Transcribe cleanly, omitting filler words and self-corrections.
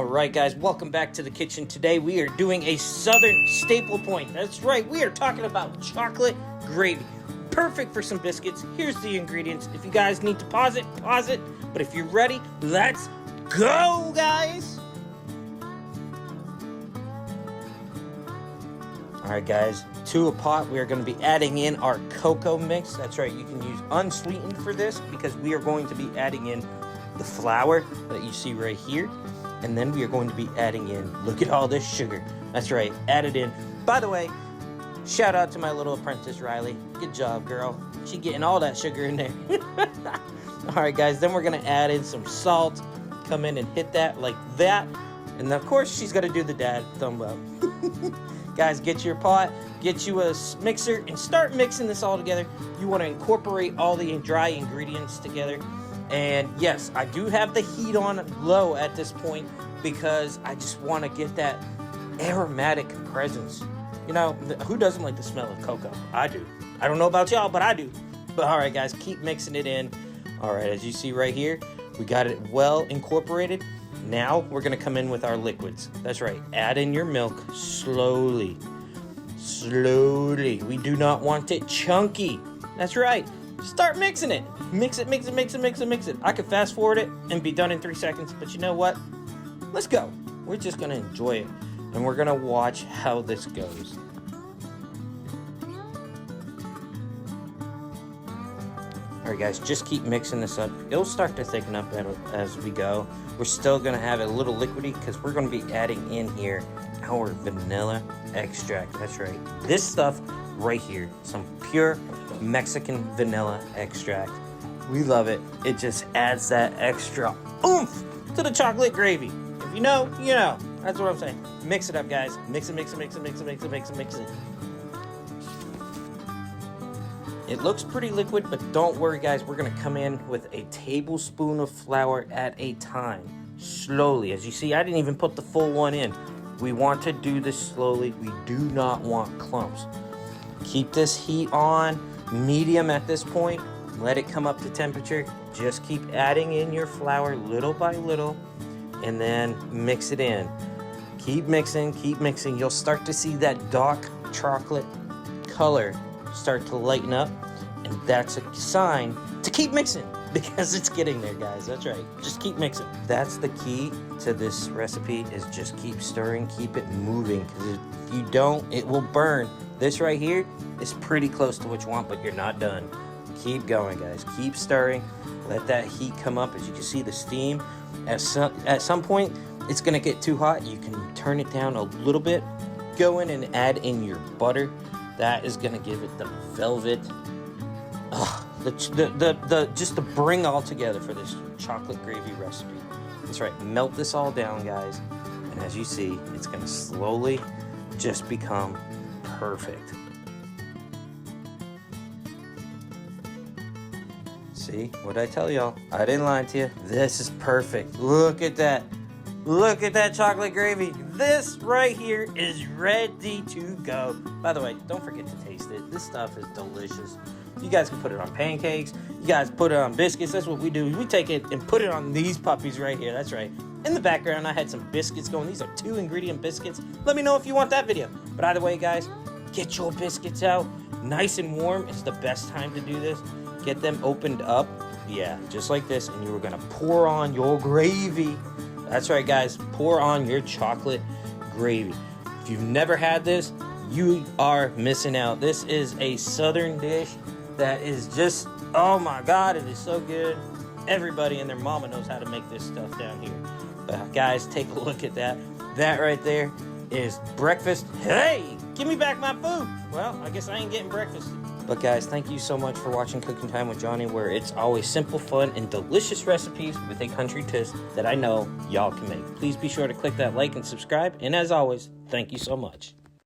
All right, guys, welcome back to the kitchen. Today we are doing a Southern staple point. That's right, we are talking about chocolate gravy. Perfect for some biscuits. Here's the ingredients. If you guys need to pause it, pause it. But if you're ready, let's go, guys. All right, guys, to a pot, we are going to be adding in our cocoa mix. That's right, you can use unsweetened for this because we are going to be adding in the flour that you see right here. And then we are going to be adding in, look at all this sugar. That's right, add it in. By the way, shout out to my little apprentice, Rylee. Good job, girl. She getting all that sugar in there. All right, guys, then we're gonna add in some salt. Come in and hit that like that. And of course, she's gotta do the dad thumb up. Guys, get your pot, get you a mixer, and start mixing this all together. You wanna incorporate all the dry ingredients together. And yes, I do have the heat on low at this point because I just want to get that aromatic presence. You know, who doesn't like the smell of cocoa? I do. I don't know about y'all, but I do. But all right, guys, keep mixing it in. All right, as you see right here, we got it well incorporated. Now we're going to come in with our liquids. That's right. Add in your milk slowly. Slowly. We do not want it chunky. That's right. Start mixing it. Mix it, mix it, mix it, mix it, mix it. I could fast forward it and be done in 3 seconds, but you know what? Let's go. We're just gonna enjoy it, and we're gonna watch how this goes. All right, guys, just keep mixing this up. It'll start to thicken up as we go. We're still gonna have it a little liquidy because we're gonna be adding in here our vanilla extract. That's right. This stuff right here, some pure Mexican vanilla extract. We love it. It just adds that extra oomph to the chocolate gravy. If you know, you know. That's what I'm saying. Mix it up, guys. Mix it, mix it, mix it, mix it, mix it, mix it, mix it. It looks pretty liquid, but don't worry, guys. We're gonna come in with a tablespoon of flour at a time. Slowly. As you see, I didn't even put the full one in. We want to do this slowly. We do not want clumps. Keep this heat on, medium at this point. Let it come up to temperature. Just keep adding in your flour little by little, and then mix it in. Keep mixing, keep mixing. You'll start to see that dark chocolate color start to lighten up, and that's a sign to keep mixing because it's getting there, guys. That's right. Just keep mixing. That's the key to this recipe, is just keep stirring, keep it moving, because if you don't, it will burn. This right here is pretty close to what you want, but you're not done. Keep going, guys. Keep stirring. Let that heat come up. As you can see, the steam. At some point, it's going to get too hot. You can turn it down a little bit. Go in and add in your butter. That is going to give it the velvet. Just to bring all together for this chocolate gravy recipe. That's right. Melt this all down, guys. And as you see, it's going to slowly just become perfect. See, what did I tell y'all? I didn't lie to you. This is perfect. Look at that. Look at that chocolate gravy. This right here is ready to go. By the way, don't forget to taste it. This stuff is delicious. You guys can put it on pancakes. You guys put it on biscuits. That's what we do. We take it and put it on these puppies right here. That's right. In the background, I had some biscuits going. These are 2-ingredient biscuits. Let me know if you want that video. But either way, guys, get your biscuits out. Nice and warm. It's the best time to do this. Get them opened up. Yeah, just like this. And you were going to pour on your gravy. That's right, guys. Pour on your chocolate gravy. If you've never had this, you are missing out. This is a Southern dish that is just, oh my God, it is so good. Everybody and their mama knows how to make this stuff down here. But guys, take a look at that. That right there is breakfast. Hey, give me back my food. Well, I guess I ain't getting breakfast. But guys, thank you so much for watching Cooking Time with Johnny, where it's always simple, fun, and delicious recipes with a country twist that I know y'all can make. Please be sure to click that like and subscribe. And as always, thank you so much.